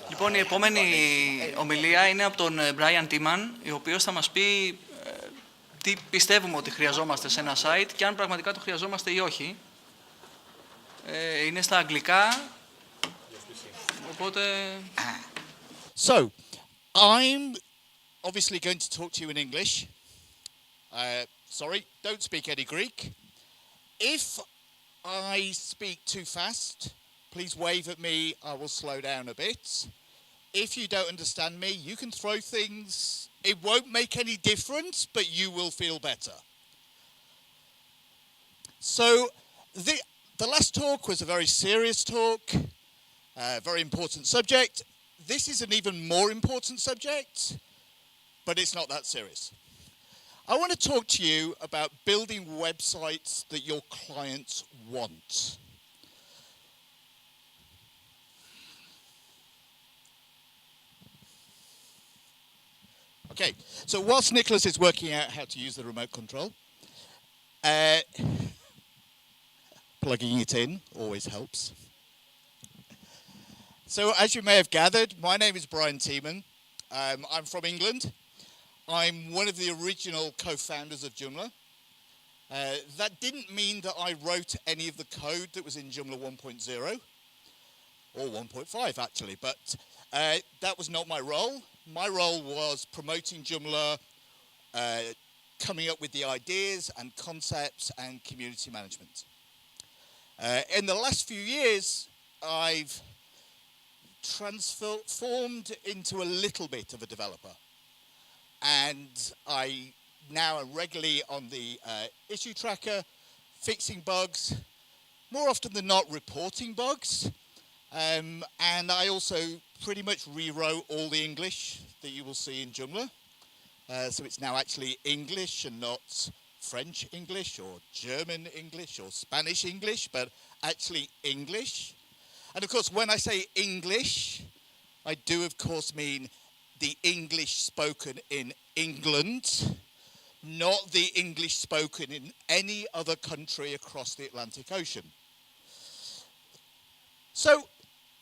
Λοιπόν, η επόμενη ομιλία είναι από τον Brian Teeman, ο οποίος θα μας πει τι πιστεύουμε ότι χρειαζόμαστε σε ένα site και αν πραγματικά το χρειαζόμαστε ή όχι. Είναι στα αγγλικά, οπότε... So, I'm obviously going to talk to you in English. Sorry, don't speak any Greek. If I speak too fast, please wave at me, I will slow down a bit. If you don't understand me, you can throw things. It won't make any difference, but you will feel better. So, the last talk was a very serious talk, a very important subject. This is an even more important subject, but it's not that serious. I want to talk to you about building websites that your clients want. Okay, so whilst Nicholas is working out how to use the remote control, plugging it in always helps. So as you may have gathered, my name is Brian Teeman. I'm from England. I'm one of the original co-founders of Joomla. That didn't mean that I wrote any of the code that was in Joomla 1.0, or 1.5 actually, but that was not my role. My role was promoting Joomla, coming up with the ideas and concepts and community management. In the last few years, I've transformed into a little bit of a developer. And I now am regularly on the issue tracker, fixing bugs, more often than not reporting bugs. And I also pretty much rewrote all the English that you will see in Joomla. So it's now actually English and not French English or German English or Spanish English, but actually English. And of course, when I say English, I do of course mean the English spoken in England, not the English spoken in any other country across the Atlantic Ocean. So,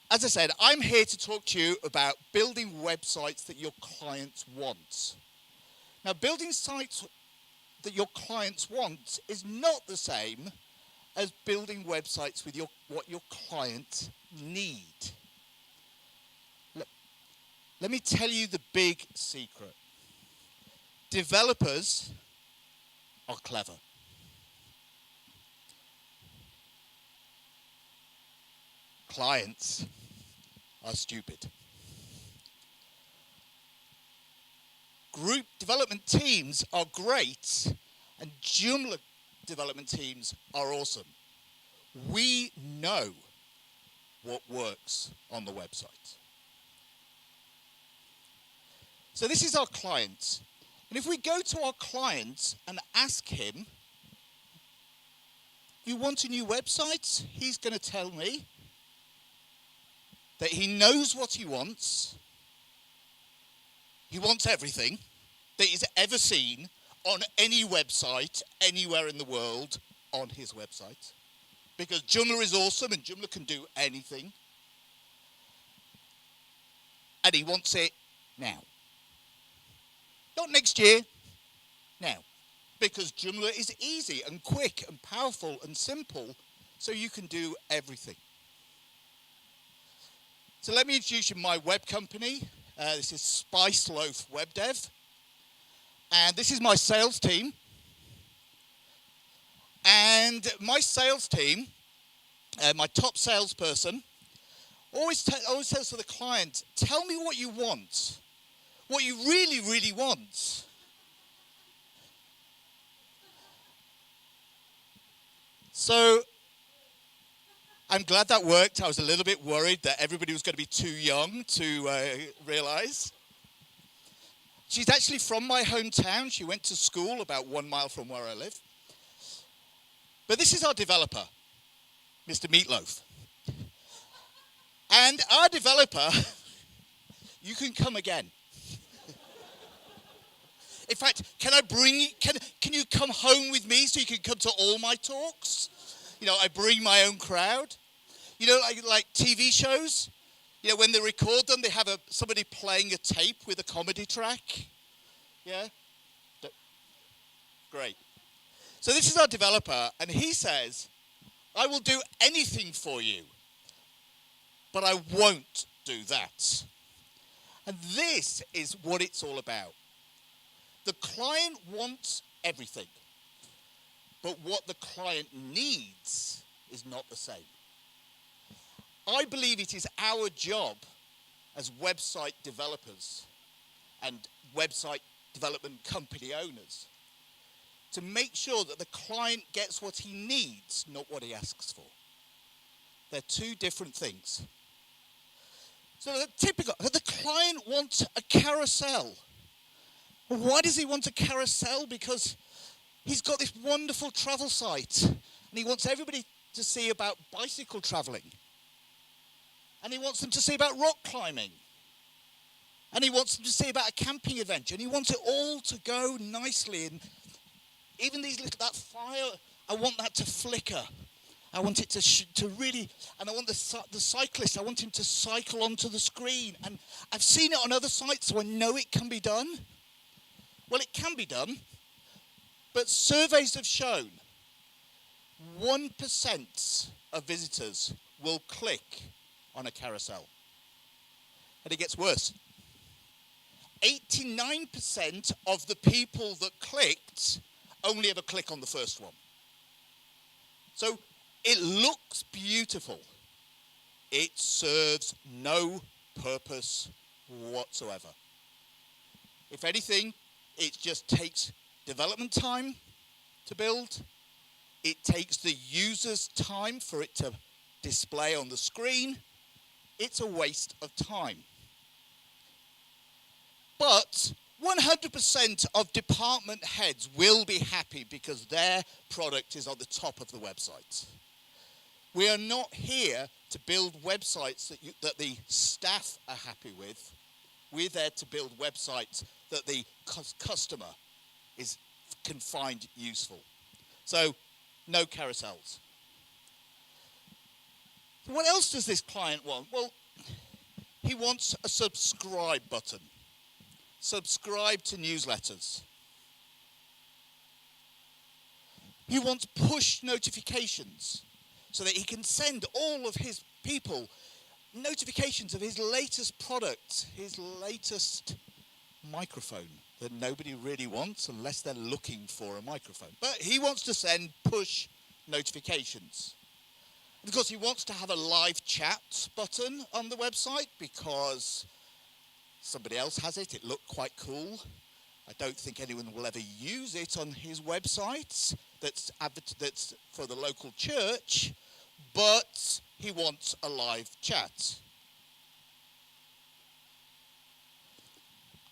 as I said, I'm here to talk to you about building websites that your clients want. Now, building sites that your clients want is not the same as building websites with what your clients need. Let me tell you the big secret. Developers are clever. Clients are stupid. Group development teams are great, and Joomla development teams are awesome. We know what works on the website. So this is our client. And if we go to our client and ask him, you want a new website? He's going to tell me that he knows what he wants. He wants everything that he's ever seen on any website, anywhere in the world, on his website. Because Joomla is awesome and Joomla can do anything. And he wants it now. Not next year, now. Because Joomla is easy and quick and powerful and simple, so you can do everything. So let me introduce you to my web company. This is Spice Loaf Web Dev. And this is my sales team. And my sales team, my top salesperson, always says to the client, tell me what you want. What you really, really want. So, I'm glad that worked. I was a little bit worried that everybody was going to be too young to realize. She's actually from my hometown. She went to school about 1 mile from where I live. But this is our developer, Mr. Meatloaf. And our developer, you can come again. In fact, can you come home with me so you can come to all my talks? You know, I bring my own crowd. You know, like TV shows. You know, when they record them, they have somebody playing a tape with a comedy track. Yeah? Great. So this is our developer, and he says, I will do anything for you, but I won't do that. And this is what it's all about. The client wants everything, but what the client needs is not the same. I believe it is our job as website developers and website development company owners to make sure that the client gets what he needs, not what he asks for. They're two different things. So the client wants a carousel. Why does he want a carousel? Because he's got this wonderful travel site and he wants everybody to see about bicycle traveling. And he wants them to see about rock climbing. And he wants them to see about a camping adventure. And he wants it all to go nicely. And even that fire, I want that to flicker. I want it to really, and I want the cyclist, I want him to cycle onto the screen. And I've seen it on other sites, so I know it can be done. Well, it can be done, but surveys have shown 1% of visitors will click on a carousel. And it gets worse. 89% of the people that clicked only ever click on the first one. So it looks beautiful. It serves no purpose whatsoever. If anything, it just takes development time to build. It takes the user's time for it to display on the screen. It's a waste of time. But 100% of department heads will be happy because their product is on the top of the website. We are not here to build websites that the staff are happy with. We're there to build websites that the customer can find useful. So, no carousels. What else does this client want? Well, he wants a subscribe button. Subscribe to newsletters. He wants push notifications so that he can send all of his people notifications of his latest product, his latest microphone that nobody really wants unless they're looking for a microphone. But he wants to send push notifications. And of course, he wants to have a live chat button on the website because somebody else has it. It looked quite cool. I don't think anyone will ever use it on his website that's for the local church, but he wants a live chat.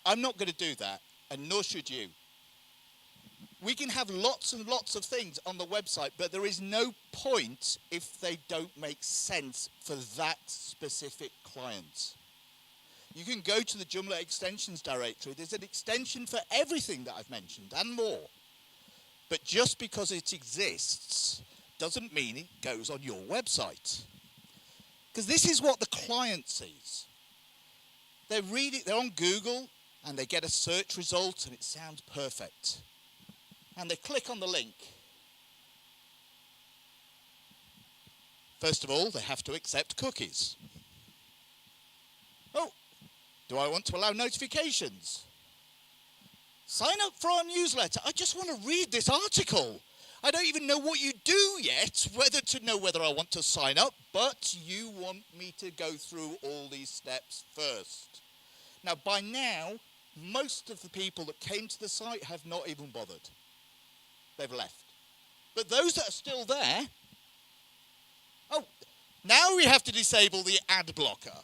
I'm not going to do that, and nor should you. We can have lots and lots of things on the website, but there is no point if they don't make sense for that specific client. You can go to the Joomla Extensions directory. There's an extension for everything that I've mentioned and more. But just because it exists doesn't mean it goes on your website. Because this is what the client sees. They read it, they're on Google, and they get a search result, and it sounds perfect. And they click on the link. First of all, they have to accept cookies. Oh, do I want to allow notifications? Sign up for our newsletter. I just want to read this article. I don't even know what you do yet, whether I want to sign up, but you want me to go through all these steps first. Now, by now, most of the people that came to the site have not even bothered. They've left. But those that are still there, oh, now we have to disable the ad blocker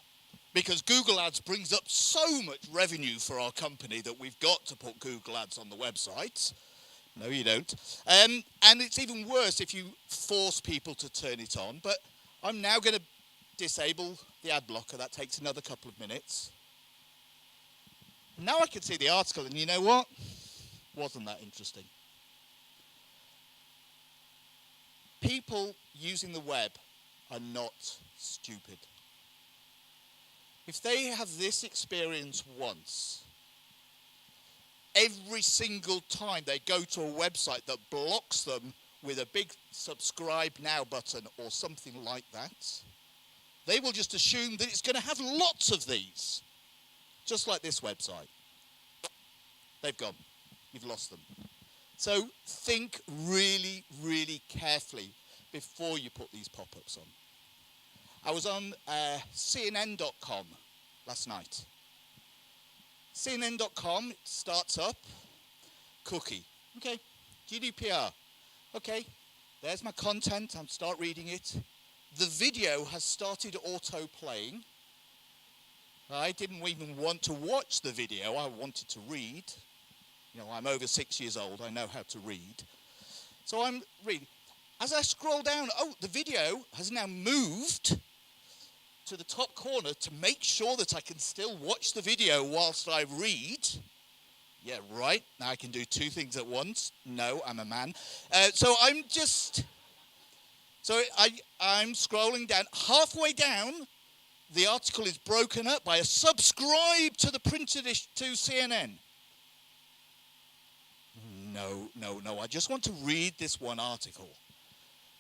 because Google Ads brings up so much revenue for our company that we've got to put Google Ads on the website. No, you don't. And it's even worse if you force people to turn it on. But I'm now going to disable the ad blocker. That takes another couple of minutes. Now I can see the article, and you know what? Wasn't that interesting? People using the web are not stupid. if they have this experience once, every single time they go to a website that blocks them with a big subscribe now button or something like that, they will just assume that it's going to have lots of these. Just like this website. They've gone. You've lost them. So think really, really carefully before you put these pop-ups on. I was on CNN.com last night. CNN.com starts up, cookie. Okay, GDPR. Okay, there's my content. I'll start reading it. The video has started auto-playing. I didn't even want to watch the video. I wanted to read. You know, I'm over 6 years old. I know how to read. So I'm reading. As I scroll down, oh, the video has now moved to the top corner to make sure that I can still watch the video whilst I read. Yeah, right. Now I can do two things at once. No, I'm a man. So I'm scrolling down. Halfway down, the article is broken up by a subscribe to the printed to CNN. No. I just want to read this one article.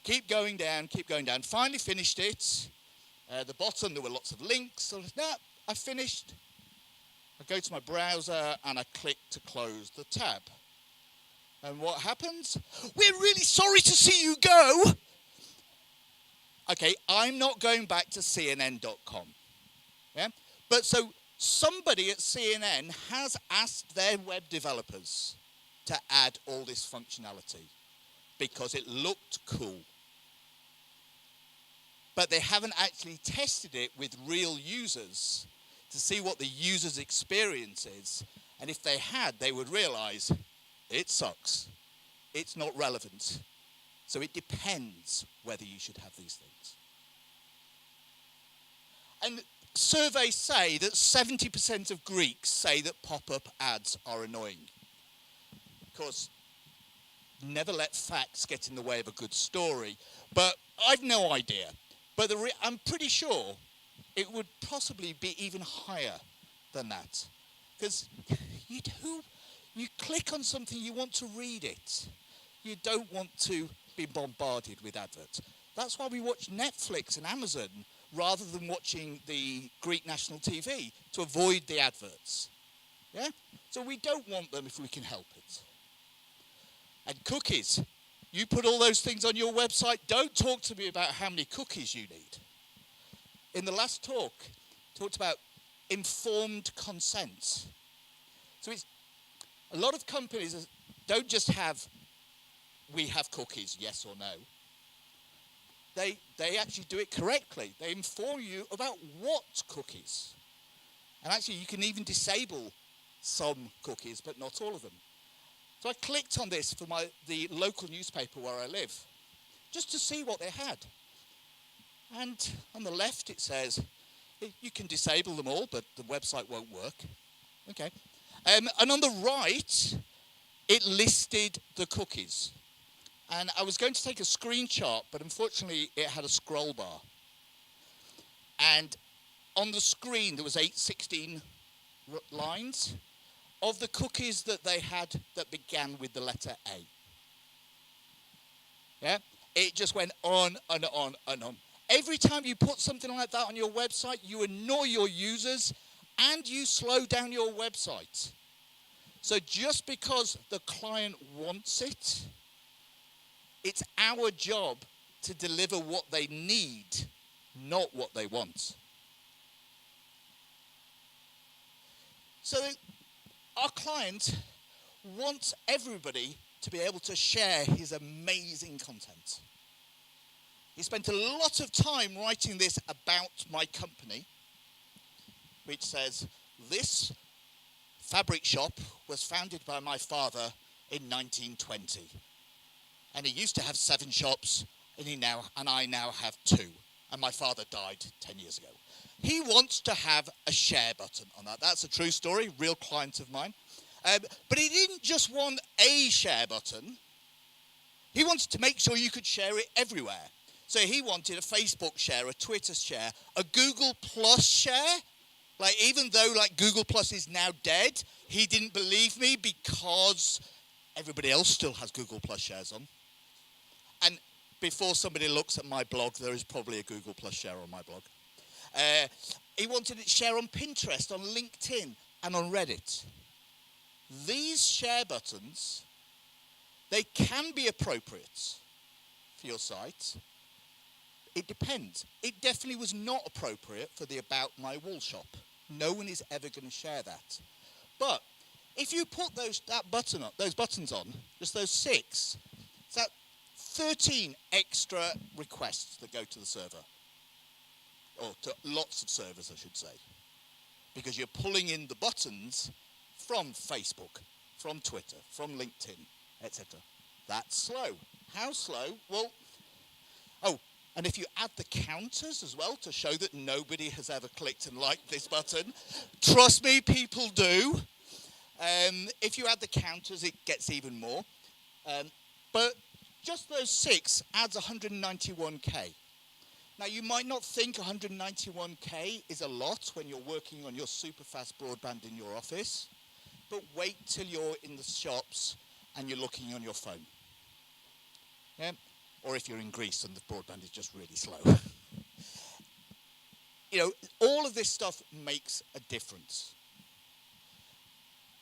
Keep going down. Finally finished it. At the bottom, there were lots of links. So, no, I finished. I go to my browser and I click to close the tab. And what happens? We're really sorry to see you go. Okay, I'm not going back to CNN.com. Yeah? But so somebody at CNN has asked their web developers to add all this functionality because it looked cool. But they haven't actually tested it with real users to see what the user's experience is. And if they had, they would realize it sucks. It's not relevant. So it depends whether you should have these things. And surveys say that 70% of Greeks say that pop-up ads are annoying. Of course, never let facts get in the way of a good story. But I've no idea. But I'm pretty sure it would possibly be even higher than that. Because you click on something, you want to read it. You don't want to be bombarded with adverts. That's why we watch Netflix and Amazon rather than watching the Greek national TV, to avoid the adverts. Yeah? So we don't want them if we can help it. And cookies. You put all those things on your website. Don't talk to me about how many cookies you need. In the last talk, talked about informed consent. So it's a lot of companies don't just have, we have cookies, yes or no. They actually do it correctly. They inform you about what cookies. And actually, you can even disable some cookies, but not all of them. So I clicked on this for the local newspaper where I live, just to see what they had. And on the left, it says, you can disable them all, but the website won't work. Okay. And on the right, it listed the cookies. And I was going to take a screenshot, but unfortunately, it had a scroll bar. And on the screen, there was 16 lines of the cookies that they had that began with the letter A. Yeah? It just went on and on and on. Every time you put something like that on your website, you annoy your users and you slow down your website. So just because the client wants it, it's our job to deliver what they need, not what they want. So our client wants everybody to be able to share his amazing content. He spent a lot of time writing this about my company, which says, this fabric shop was founded by my father in 1920. And he used to have 7 shops, and I now have 2. And my father died 10 years ago. He wants to have a share button on that. That's a true story, real client of mine. But he didn't just want a share button. He wanted to make sure you could share it everywhere. So he wanted a Facebook share, a Twitter share, a Google Plus share, Like, even though, like, Google Plus is now dead, he didn't believe me because everybody else still has Google Plus shares on. And before somebody looks at my blog, there is probably a Google Plus share on my blog. He wanted it share on Pinterest, on LinkedIn, and on Reddit. These share buttons, they can be appropriate for your site. It depends. It definitely was not appropriate for the About My Wall shop. No one is ever going to share that. But if you put those buttons on, just those 6, it's that 13 extra requests that go to the server. Or to lots of servers, I should say. Because you're pulling in the buttons from Facebook, from Twitter, from LinkedIn, etc. That's slow. How slow? Well, and if you add the counters as well to show that nobody has ever clicked and liked this button, trust me, people do. If you add the counters, it gets even more. But just those 6 adds 191k. Now, you might not think 191k is a lot when you're working on your super fast broadband in your office, but wait till you're in the shops and you're looking on your phone. Yeah? Or if you're in Greece and the broadband is just really slow. All of this stuff makes a difference.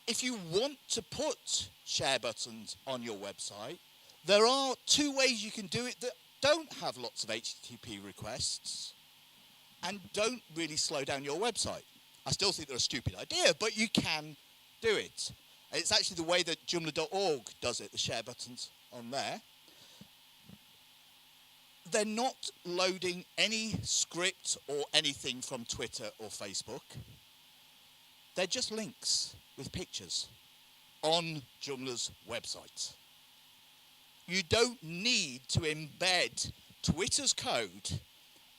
If you want to put share buttons on your website, there are 2 ways you can do it that don't have lots of HTTP requests and don't really slow down your website. I still think they're a stupid idea, but you can do it. It's actually the way that Joomla.org does it, the share buttons on there. They're not loading any script or anything from Twitter or Facebook. They're just links with pictures on Joomla's website. You don't need to embed Twitter's code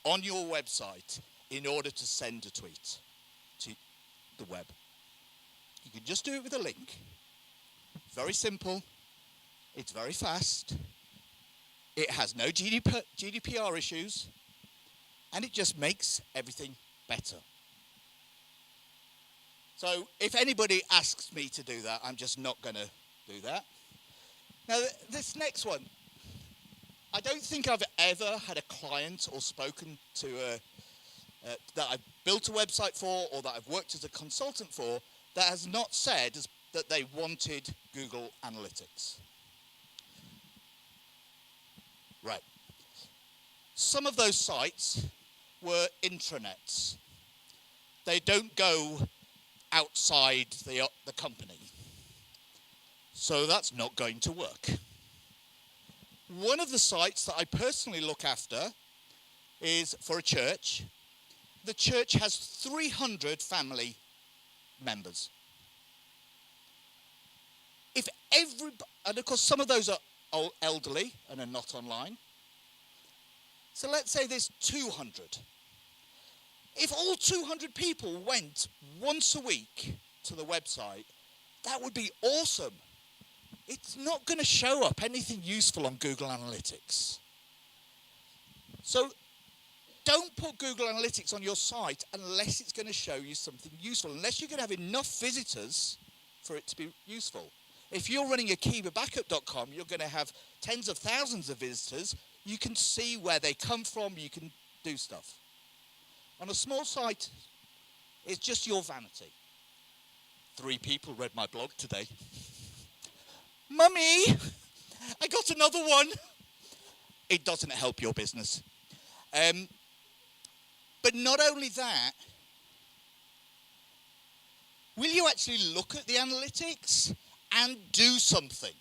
on your website in order to send a tweet to the web. You can just do it with a link. Very simple. It's very fast. It has no GDPR issues. And it just makes everything better. So if anybody asks me to do that, I'm just not going to do that. Now, this next one, I don't think I've ever had a client or spoken to that I've built a website for or that I've worked as a consultant for that has not said that they wanted Google Analytics. Right. Some of those sites were intranets. They don't go outside the company. So that's not going to work. One of the sites that I personally look after is for a church. The church has 300 family members. And of course some of those are elderly and are not online. So let's say there's 200. If all 200 people went once a week to the website, that would be awesome. It's not going to show up anything useful on Google Analytics. So don't put Google Analytics on your site unless it's going to show you something useful, unless you're going to have enough visitors for it to be useful. If you're running akibabackup.com, you're going to have tens of thousands of visitors. You can see where they come from. You can do stuff. On a small site, it's just your vanity. 3 people read my blog today. Mummy, I got another one. It doesn't help your business. But not only that, will you actually look at the analytics and do something?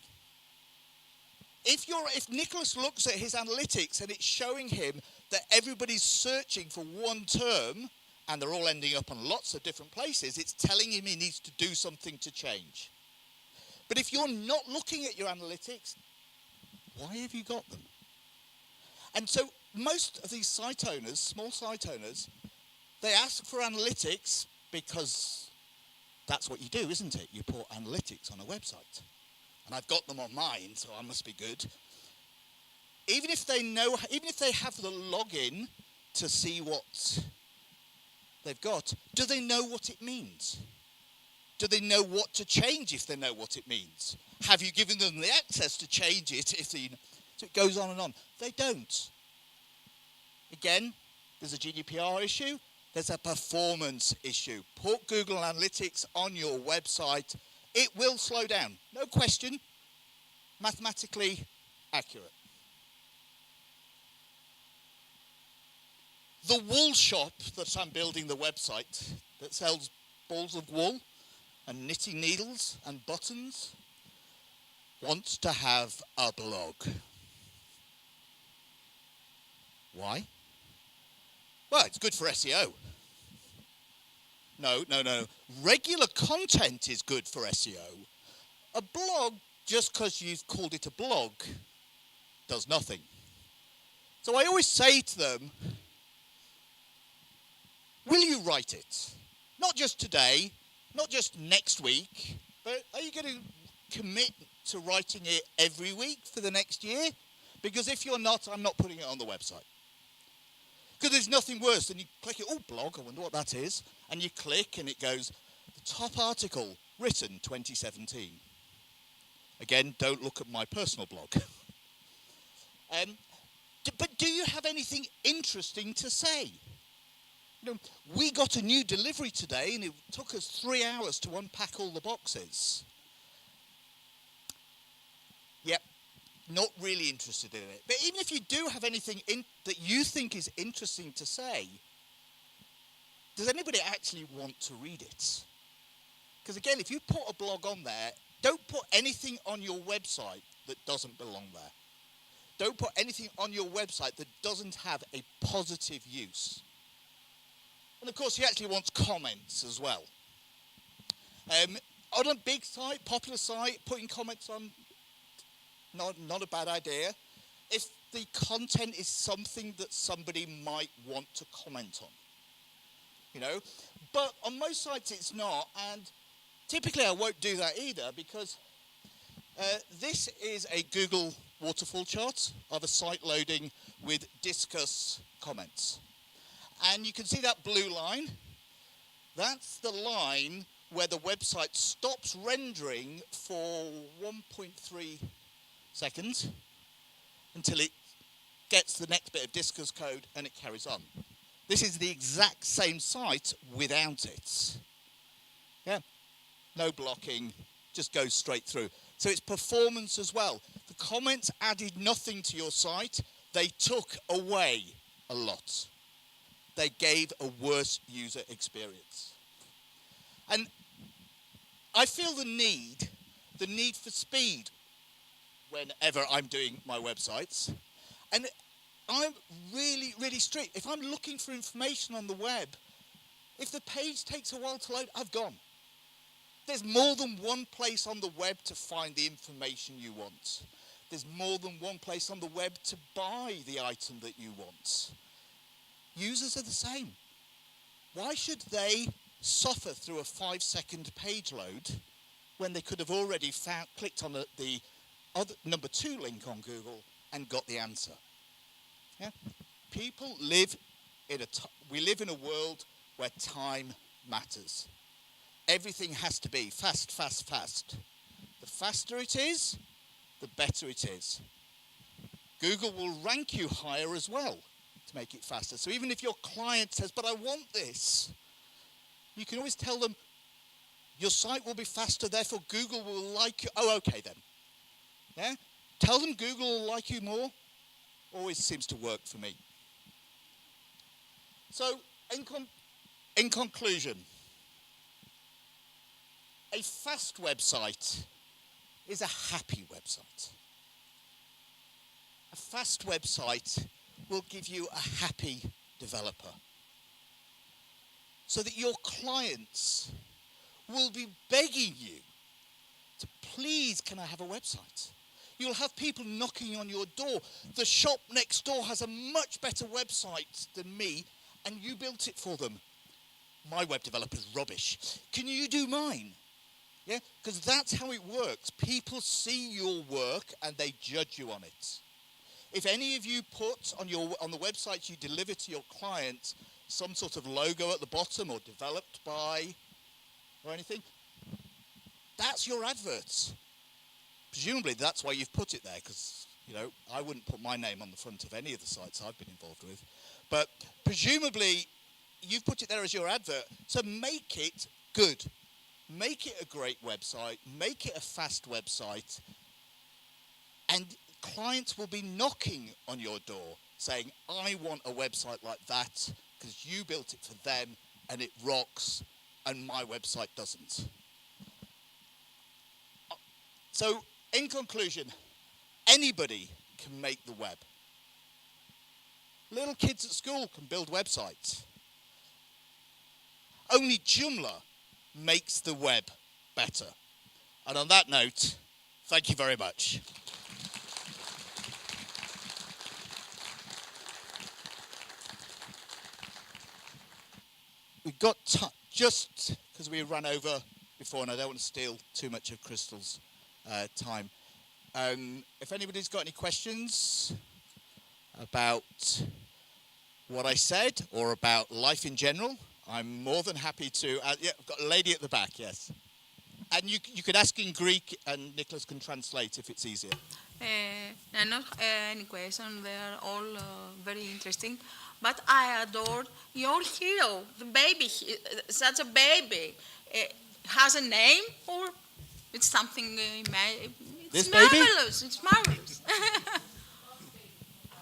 If Nicholas looks at his analytics and it's showing him that everybody's searching for one term and they're all ending up on lots of different places, it's telling him he needs to do something to change. But if you're not looking at your analytics, why have you got them? And so most of these site owners, small site owners, they ask for analytics because that's what you do, isn't it? You put analytics on a website. And I've got them on mine, so I must be good. Even if they have the login to see what they've got, do they know what it means? Do they know what to change if they know what it means? Have you given them the access to change it if they... So it goes on and on. They don't. Again, there's a GDPR issue. There's a performance issue. Put Google Analytics on your website. It will slow down. No question. Mathematically accurate. The wool shop that I'm building the website that sells balls of wool and knitting needles and buttons wants to have a blog. Why? Well, it's good for SEO. No. Regular content is good for SEO. A blog, just because you've called it a blog, does nothing. So I always say to them, will you write it? Not just today, not just next week, but are you going to commit to writing it every week for the next year? Because if you're not, I'm not putting it on the website. Because there's nothing worse than you click it, oh, blog, I wonder what that is. And you click and it goes, the top article, written 2017. Again, don't look at my personal blog. But do you have anything interesting to say? You know, we got a new delivery today and it took us 3 hours to unpack all the boxes. Yep. Not really interested in it. But even if you do have anything that you think is interesting to say, does anybody actually want to read it? Because again, if you put a blog on there, don't put anything on your website that doesn't belong there. Don't put anything on your website that doesn't have a positive use. And of course, he actually wants comments as well. On a big site, popular site, putting comments on, not a bad idea. If the content is something that somebody might want to comment on. You know, but on most sites it's not, and typically I won't do that either because this is a Google waterfall chart of a site loading with discuss comments. And you can see that blue line. That's the line where the website stops rendering for 1.3 seconds until it gets the next bit of discuss code and it carries on. This is the exact same site without it. Yeah, no blocking, just goes straight through. So it's performance as well. The comments added nothing to your site. They took away a lot. They gave a worse user experience. And I feel the need for speed whenever I'm doing my websites. And I'm really, really strict. If I'm looking for information on the web, if the page takes a while to load, I've gone. There's more than one place on the web to find the information you want. There's more than one place on the web to buy the item that you want. Users are the same. Why should they suffer through a 5-second page load when they could have already clicked on the other number 2 link on Google and got the answer? Yeah? People live in we live in a world where time matters. Everything has to be fast, fast, fast. The faster it is, the better it is. Google will rank you higher as well to make it faster. So even if your client says, but I want this, you can always tell them, your site will be faster, therefore Google will like you. Oh, okay then. Yeah? Tell them Google will like you more. Always seems to work for me. So, in conclusion, a fast website is a happy website. A fast website will give you a happy developer. So that your clients will be begging you to please, can I have a website? You'll have people knocking on your door. The shop next door has a much better website than me, and you built it for them. My web developer's rubbish. Can you do mine? Yeah, because that's how it works. People see your work and they judge you on it. If any of you put on the websites you deliver to your clients, some sort of logo at the bottom or developed by or anything, that's your adverts. Presumably that's why you've put it there, because, you know, I wouldn't put my name on the front of any of the sites I've been involved with. But presumably you've put it there as your advert, so make it good. Make it a great website, make it a fast website, and clients will be knocking on your door saying, I want a website like that because you built it for them and it rocks and my website doesn't. So, in conclusion, anybody can make the web. Little kids at school can build websites. Only Joomla makes the web better. And on that note, thank you very much. We've got just because we ran over before, and I don't want to steal too much of Crystal's time. If anybody's got any questions about what I said or about life in general, I'm more than happy to. Yeah, I've got a lady at the back, yes. And you could ask in Greek, and Nicholas can translate if it's easier. I don't have any question. They are all very interesting. But I adore your hero, the baby, such a baby. Has a name, or it's something, it's This baby? marvelous, it's marvelous.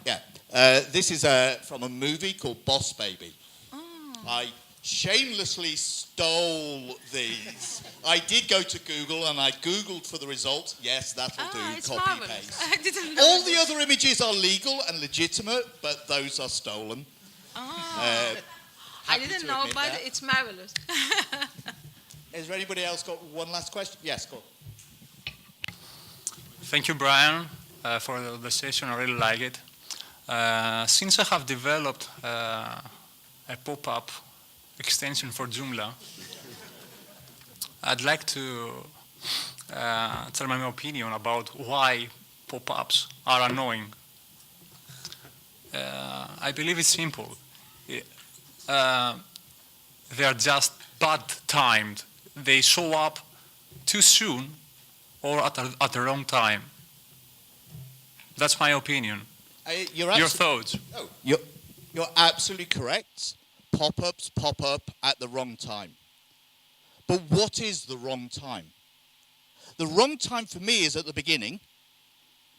Yeah, this is from a movie called Boss Baby. Oh. I shamelessly stole these. I did go to Google and I Googled for the results. Yes, that'll do, It's copy marvelous. paste. I didn't know. All the other images are legal and legitimate, but those are stolen. I happy didn't to know, admit but that. it's marvelous. Has anybody else got one last question? Yes, go on. Thank you, Brian, for the session. I really like it. Since I have developed a pop-up extension for Joomla, I'd like to tell my opinion about why pop-ups are annoying. I believe it's simple. They are just bad timed. They show up too soon or at the wrong time. That's my opinion. Your thoughts? Oh, you're absolutely correct. Pop-ups pop up at the wrong time. But what is the wrong time? The wrong time for me is at the beginning.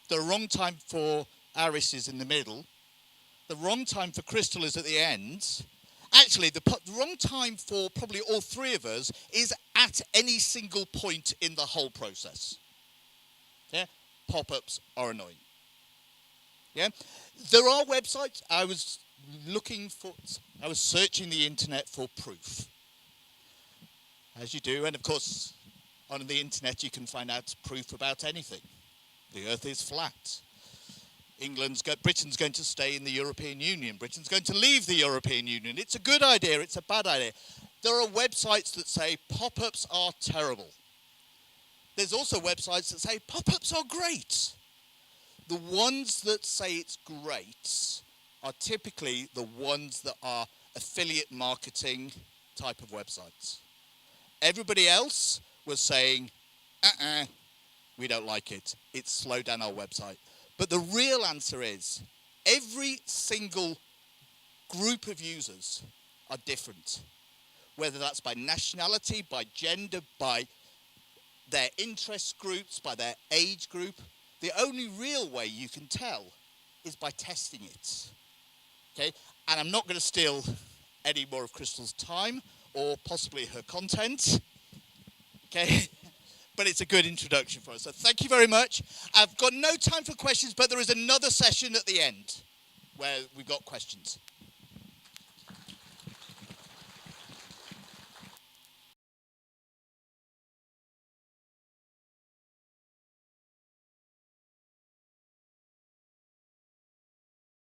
The wrong time for Aris is in the middle. The wrong time for Crystal is at the end. Actually, the wrong time for probably all three of us is at any single point in the whole process. Yeah? Pop-ups are annoying. Yeah? There are websites. I was searching the internet for proof. As you do, and of course, on the internet you can find out proof about anything. The earth is flat. Britain's going to stay in the European Union. Britain's going to leave the European Union. It's a good idea, it's a bad idea. There are websites that say pop-ups are terrible. There's also websites that say pop-ups are great. The ones that say it's great are typically the ones that are affiliate marketing type of websites. Everybody else was saying, we don't like it. It's slowed down our website. But the real answer is, every single group of users are different. Whether that's by nationality, by gender, by their interest groups, by their age group. The only real way you can tell is by testing it. Okay? And I'm not going to steal any more of Crystal's time or possibly her content. Okay? But it's a good introduction for us. So thank you very much. I've got no time for questions, but there is another session at the end where we've got questions.